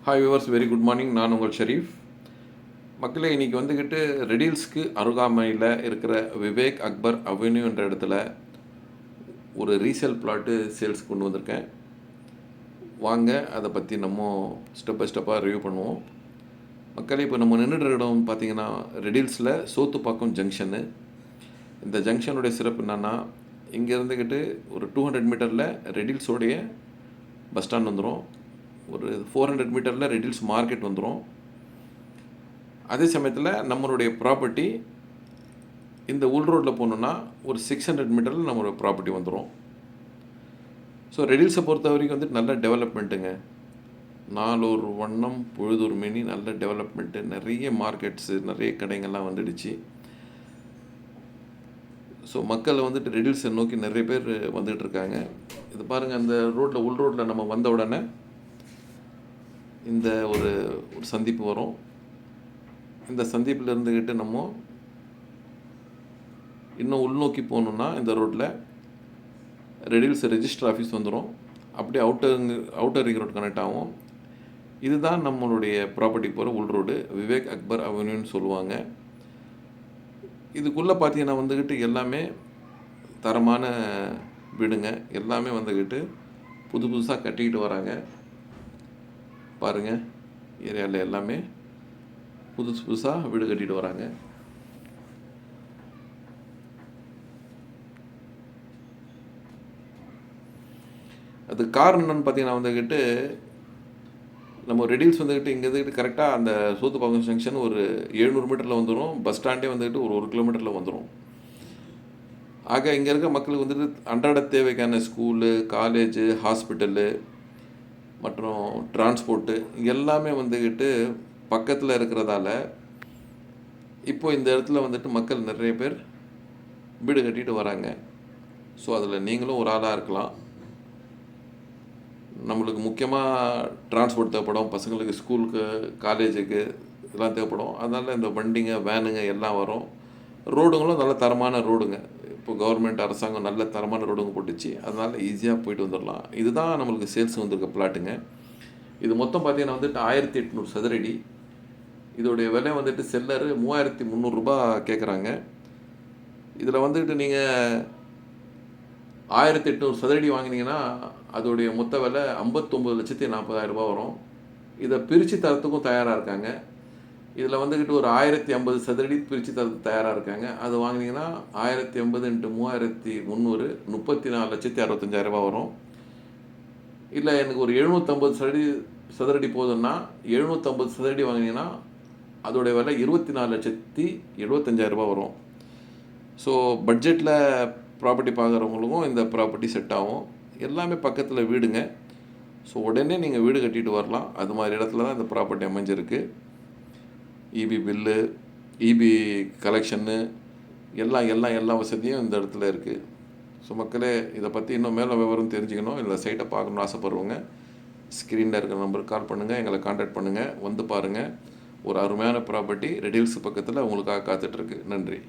Hi viewers, very good morning. நான் உங்கள் ஷெரீஃப். மக்களே, இன்றைக்கி வந்துக்கிட்டு ரெடில்ஸ்க்கு அருகாமையில் இருக்கிற விவேக் அக்பர் அவென்யூ என்ற இடத்துல ஒரு ரீசேல் பிளாட்டு சேல்ஸ் கொண்டு வந்திருக்கேன். வாங்க அதை பற்றி நம்ம ஸ்டெப் பை ஸ்டெப்பாக ரிவ்யூ பண்ணுவோம். மக்களே, இப்போ நம்ம நின்றுடுற இடம் பார்த்திங்கன்னா ரெடில்ஸில் சோத்துப்பாக்கம் ஜங்ஷனு. இந்த ஜங்ஷனுடைய சிறப்பு என்னென்னா, இங்கே இருந்துக்கிட்டு ஒரு 200 மீட்டரில் ரெடில்ஸோடைய பஸ் ஸ்டாண்ட் வந்துடும். ஒரு 400 மீட்டரில் ரெடில்ஸ் மார்க்கெட் வந்துடும். அதே சமயத்தில் நம்மளுடைய ப்ராப்பர்ட்டி இந்த உள் ரோட்டில் போகணுன்னா ஒரு 600 மீட்டரில் நம்மளோட ப்ராப்பர்ட்டி வந்துடும். ஸோ ரெடில்ஸை பொறுத்த வரைக்கும் வந்துட்டு நல்ல டெவலப்மெண்ட்டுங்க. நாளொரு வண்ணம் பொழுதொரு மேனி, நல்ல டெவலப்மெண்ட்டு, நிறைய மார்க்கெட்ஸு, நிறைய கடைங்கள்லாம் வந்துடுச்சு. ஸோ மக்கள் வந்துட்டு ரெடில்ஸை நோக்கி நிறைய பேர் வந்துகிட்டு இருக்காங்க. இது பாருங்கள், அந்த ரோட்டில் உள் ரோட்டில் நம்ம வந்த உடனே இந்த ஒரு சந்திப்பு வரும். இந்த சந்திப்பில் இருந்துக்கிட்டு நம்ம இன்னும் உள்நோக்கி போகணுன்னா இந்த ரோட்டில் ரெடில்ஸ் ரெஜிஸ்டர் ஆஃபீஸ் வந்துடும். அப்படியே அவுட்டர் ரிங் ரோடு கனெக்ட் ஆகும். இதுதான் நம்மளுடைய ப்ராப்பர்ட்டி போகிற உள் ரோடு, விவேக் அக்பர் அவென்யூன்னு சொல்லுவாங்க. இதுக்குள்ளே பார்த்தீங்கன்னா வந்துக்கிட்டு எல்லாமே தரமான வீடுங்க. எல்லாமே வந்துக்கிட்டு புதுசாக கட்டிக்கிட்டு வராங்க. பாருங்கள், ஏரியாவில் எல்லாமே புதுசாக வீடு கட்டிட்டு வராங்க. அது காரணம் என்னன்னு பார்த்தீங்கன்னா வந்துக்கிட்டு நம்ம ரெடில்ஸ் வந்துக்கிட்டு இங்கே வந்துக்கிட்டு கரெக்டாக அந்த சோத்துப்பாக்கம் ஜங்ஷன் ஒரு 700 மீட்டரில் வந்துடும். பஸ் ஸ்டாண்டே வந்துக்கிட்டு ஒரு 1 கிலோமீட்டரில் வந்துடும். ஆக இங்கே இருக்க மக்களுக்கு வந்துட்டு அன்றாட தேவைக்கான ஸ்கூலு, காலேஜு, ஹாஸ்பிட்டலு மற்றும் டிரான்ஸ்போர்ட்டு எல்லாமே வந்துக்கிட்டு பக்கத்தில் இருக்கிறதால இப்போ இந்த இடத்துல வந்துட்டு மக்கள் நிறைய பேர் வீடு கட்டிட்டு வராங்க. ஸோ அதில் நீங்களும் ஒரு ஆளாக இருக்கலாம். நம்மளுக்கு முக்கியமாக டிரான்ஸ்போர்ட் தேவைப்படும், பசங்களுக்கு ஸ்கூலுக்கு, காலேஜுக்கு இதெல்லாம் தேவைப்படும். அதனால் இந்த வண்டிங்க, வேனுங்க எல்லாம் வரும். ரோடுங்களும் நல்ல தரமான ரோடுங்க. இப்போ கவர்மெண்ட் அரசாங்கம் நல்ல தரமான ரோடுங்க போட்டுச்சு. அதனால் ஈஸியாக போயிட்டு வந்துடலாம். இதுதான் நம்மளுக்கு சேல்ஸ் வந்திருக்க பிளாட்டுங்க. இது மொத்தம் பார்த்தீங்கன்னா வந்துட்டு 1800 சதுரடி. இதோடைய விலை வந்துட்டு செல்லரு 3300 ரூபா கேட்குறாங்க. இதில் வந்துட்டு நீங்கள் 1800 சதுரடி வாங்கினீங்கன்னா அதோடைய மொத்த விலை 59,40,000 ரூபா வரும். இதை பிரித்து தரத்துக்கும் தயாராக இருக்காங்க. இதில் வந்துக்கிட்டு ஒரு 1050 சதுரடி பிரித்து தரத்துக்கு தயாராக இருக்காங்க. அது வாங்கினீங்கன்னா 1050 × 3300 34,65,000 ரூபா வரும். இல்லை எனக்கு ஒரு 750 சதுரடி போதுன்னா 750 சதுரடி வாங்கினீங்கன்னா அதோடைய விலை 24,75,000 ரூபா வரும். ஸோ பட்ஜெட்டில் ப்ராப்பர்ட்டி பார்க்குறவங்களுக்கும் இந்த ப்ராப்பர்ட்டி செட் ஆகும். எல்லாமே பக்கத்தில் வீடுங்க. ஸோ உடனே நீங்கள் வீடு கட்டிட்டு வரலாம். அது மாதிரி இடத்துல தான் இந்த ப்ராப்பர்ட்டி அமைஞ்சிருக்கு. இபி பில்லு, இபி கலெக்ஷன்னு எல்லா வசதியும் இந்த இடத்துல இருக்குது. ஸோ மக்களே, இதை பற்றி இன்னும் மேலே விவரம் தெரிஞ்சுக்கணும், இல்லை சைட்டை பார்க்கணுன்னு ஆசைப்படுறவங்க ஸ்க்ரீனில் இருக்கிற நம்பருக்கு கால் பண்ணுங்கள், எங்களை கான்டாக்ட் பண்ணுங்கள், வந்து பாருங்கள். ஒரு அருமையான ப்ராப்பர்ட்டி ரெடில்ஸ் பக்கத்தில் உங்களுக்காக காத்துட்ருக்கு. நன்றி.